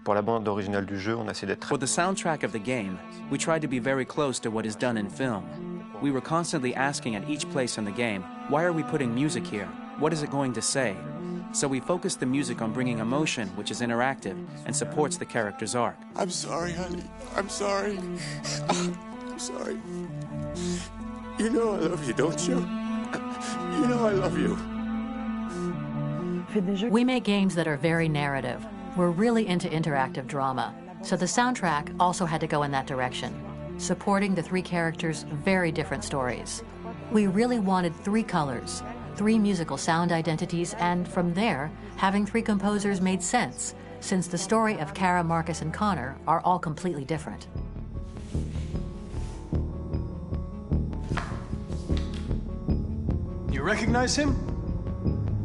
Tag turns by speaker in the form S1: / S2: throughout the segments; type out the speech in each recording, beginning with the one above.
S1: Pour la bande originale du jeu, on a essayé d'être...
S2: For the soundtrack of the game, we tried to be very close to what is done in film. We were constantly asking at each place in the game, why are we putting music here? What is it going to say? So we focused the music on bringing emotion, which is interactive, and supports the character's arc.
S3: I'm sorry, honey. I'm sorry. I'm sorry. You know I love you, don't you? You know I love you.
S4: We make games that are very narrative. We're really into interactive drama, so the soundtrack also had to go in that direction, supporting the three characters' very different stories. We really wanted three colors, three musical sound identities, and from there, having three composers made sense, since the story of Kara, Marcus, and Connor are all completely different.
S5: You recognize him?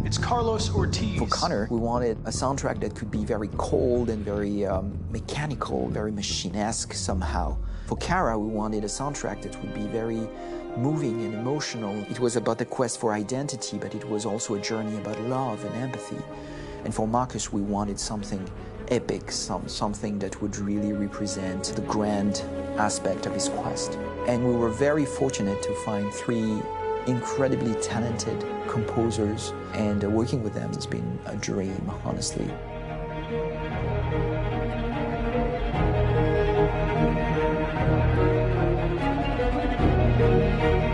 S5: It's Carlos Ortiz.
S6: For Connor, we wanted a soundtrack that could be very cold and very mechanical, very machine-esque somehow. For Kara, we wanted a soundtrack that would be very moving and emotional. It was about the quest for identity, but it was also a journey about love and empathy. And for Marcus, we wanted something epic, something that would really represent the grand aspect of his quest. And we were very fortunate to find three incredibly talented composers, and working with them has been a dream, honestly.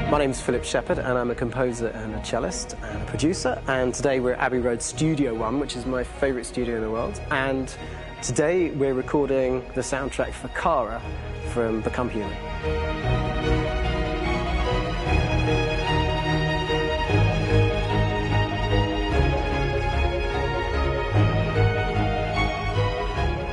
S7: My name's Philip Shepherd, and I'm a composer and a cellist and a producer, and today we're at Abbey Road Studio One, which is my favourite studio in the world, and today we're recording the soundtrack for Kara from Become Human.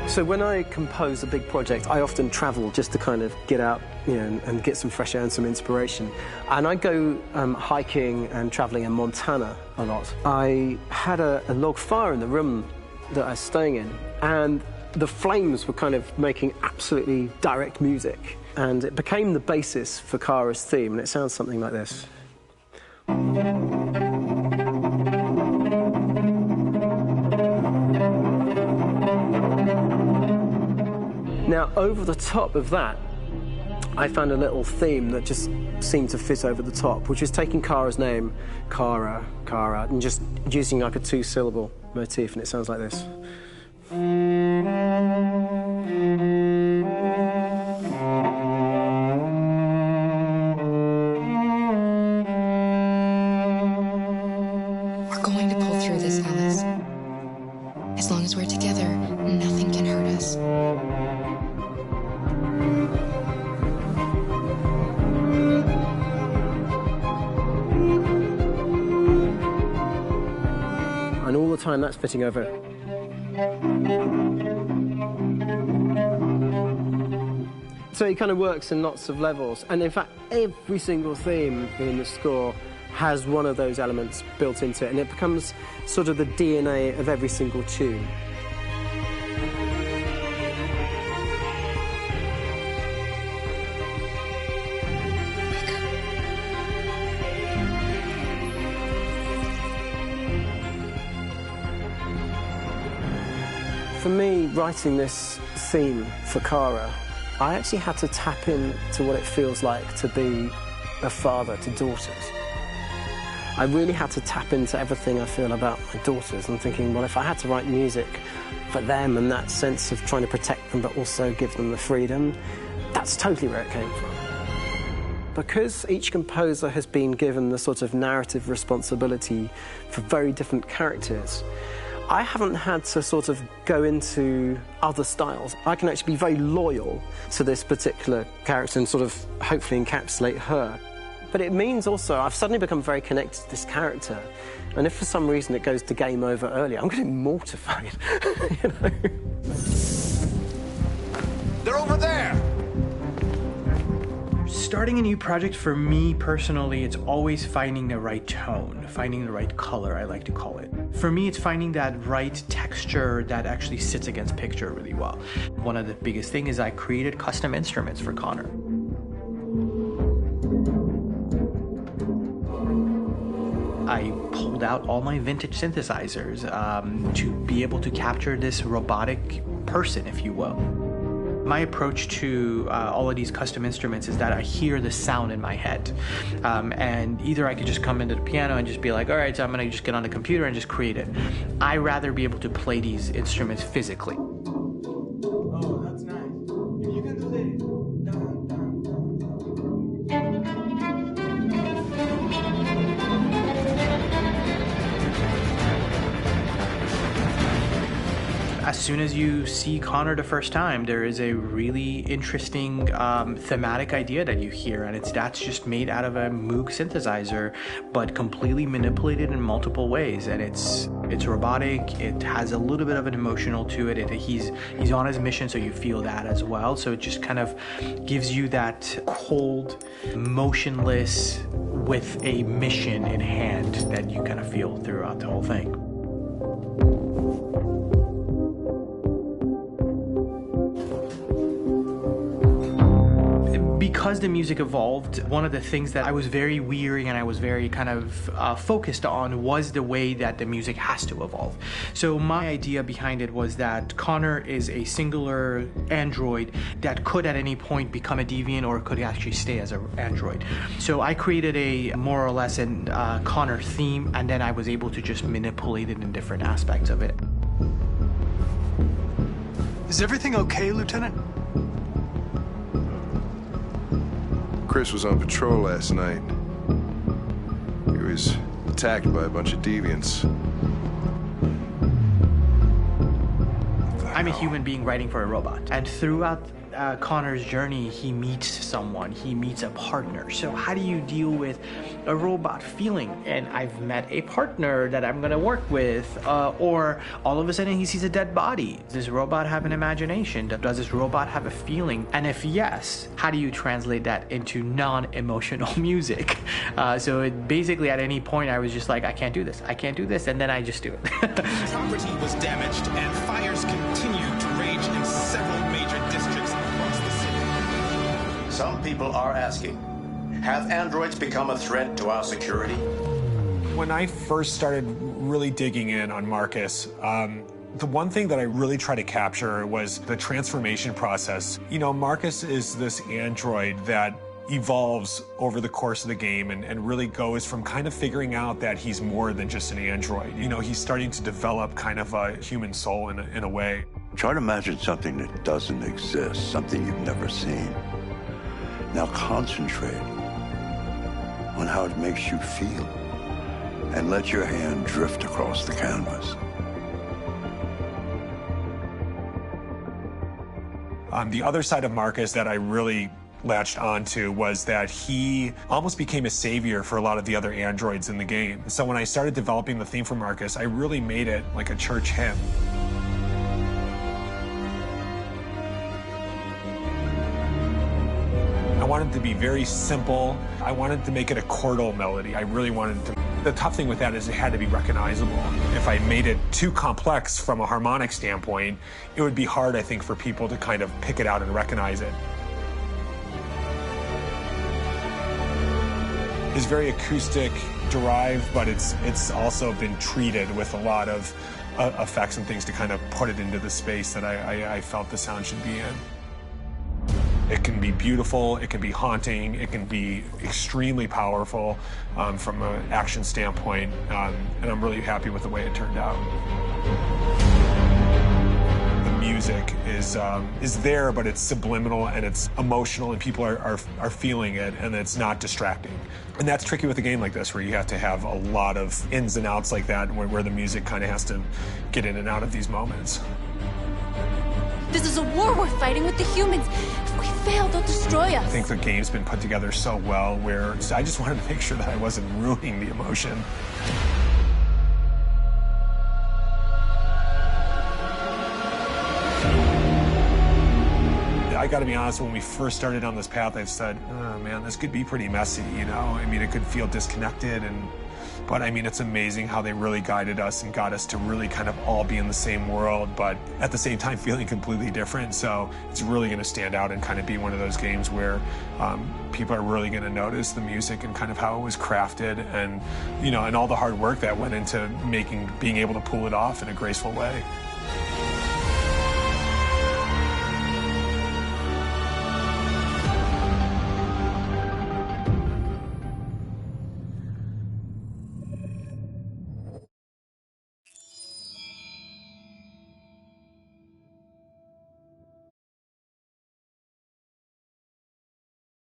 S7: So when I compose a big project, I often travel just to kind of get out, and get some fresh air and some inspiration. And I go hiking and traveling in Montana a lot. I had a log fire in the room that I was staying in, and the flames were kind of making absolutely direct music. And it became the basis for Kara's theme, and it sounds something like this. Now, over the top of that, I found a little theme that just seemed to fit over the top, which is taking Kara's name, Kara, and just using like a two-syllable motif, and it sounds like this.
S8: We're going to pull through this, Alice. As long as we're together, nothing can hurt us.
S7: And all the time that's fitting over it. So it kind of works in lots of levels. And in fact, every single theme in the score has one of those elements built into it, and it becomes sort of the DNA of every single tune. For me, writing this theme for Kara, I actually had to tap into what it feels like to be a father to daughters. I really had to tap into everything I feel about my daughters and thinking, well, if I had to write music for them and that sense of trying to protect them but also give them the freedom, that's totally where it came from. Because each composer has been given the sort of narrative responsibility for very different characters, I haven't had to sort of go into other styles. I can actually be very loyal to this particular character and sort of hopefully encapsulate her. But it means also I've suddenly become very connected to this character. And if for some reason it goes to game over early, I'm getting mortified, you know?
S3: They're over there!
S9: Starting a new project, for me personally, it's always finding the right tone, finding the right color, I like to call it. For me, it's finding that right texture that actually sits against picture really well. One of the biggest things is I created custom instruments for Connor. I pulled out all my vintage synthesizers to be able to capture this robotic person, if you will. My approach to all of these custom instruments is that I hear the sound in my head. And either I could just come into the piano and just be like, all right, so I'm gonna just get on the computer and just create it. I rather be able to play these instruments physically.
S5: Oh, that's nice. You can do the down, down.
S9: As soon as you see Connor the first time, there is a really interesting thematic idea that you hear, and that's just made out of a Moog synthesizer, but completely manipulated in multiple ways. And it's robotic. It has a little bit of an emotional to it. He's on his mission, so you feel that as well. So it just kind of gives you that cold, motionless, with a mission in hand that you kind of feel throughout the whole thing. Because the music evolved, one of the things that I was very weary and I was very kind of focused on was the way that the music has to evolve. So my idea behind it was that Connor is a singular android that could at any point become a deviant or could actually stay as an android. So I created a more or less an Connor theme, and then I was able to just manipulate it in different aspects of it.
S5: Is everything okay, Lieutenant?
S10: Chris was on patrol last night. He was attacked by a bunch of deviants.
S9: I'm a human being writing for a robot, and throughout Connor's journey, he meets someone, he meets a partner. So how do you deal with a robot feeling? And I've met a partner that I'm gonna work with, or all of a sudden he sees a dead body. Does this robot have an imagination? Does this robot have a feeling? And if yes, how do you translate that into non-emotional music? So it basically at any point I was just like, I can't do this, and then I just do it.
S11: Property was damaged and fires continue to rage in several major districts across the city.
S12: Some people are asking, have androids become a threat to our security?
S13: When I first started really digging in on Marcus, the one thing that I really tried to capture was the transformation process. You know, Marcus is this android that evolves over the course of the game and really goes from kind of figuring out that he's more than just an android. You know, he's starting to develop kind of a human soul in a way.
S14: Try to imagine something that doesn't exist, something you've never seen. Now concentrate on how it makes you feel and let your hand drift across the canvas.
S13: The other side of Marcus that I really latched onto was that he almost became a savior for a lot of the other androids in the game. So when I started developing the theme for Marcus, I really made it like a church hymn. I wanted it to be very simple. I wanted to make it a chordal melody. I really wanted to. The tough thing with that is it had to be recognizable. If I made it too complex from a harmonic standpoint, it would be hard, I think, for people to kind of pick it out and recognize it. It's very acoustic derived, but it's also been treated with a lot of effects and things to kind of put it into the space that I felt the sound should be in. It can be beautiful, it can be haunting, it can be extremely powerful from an action standpoint, and I'm really happy with the way it turned out. The music is there, but it's subliminal and it's emotional, and people are feeling it, and it's not distracting. And that's tricky with a game like this, where you have to have a lot of ins and outs like that, where the music kind of has to get in and out of these moments.
S15: This is a war we're fighting with the humans. If we fail, they'll destroy us.
S13: I think the game's been put together so well where I just wanted to make sure that I wasn't ruining the emotion. I gotta be honest, when we first started on this path, I said, oh man, this could be pretty messy, you know? I mean, it could feel disconnected, and But I mean, it's amazing how they really guided us and got us to really kind of all be in the same world, but at the same time feeling completely different. So it's really going to stand out and kind of be one of those games where people are really going to notice the music and kind of how it was crafted, and and all the hard work that went into being able to pull it off in a graceful way.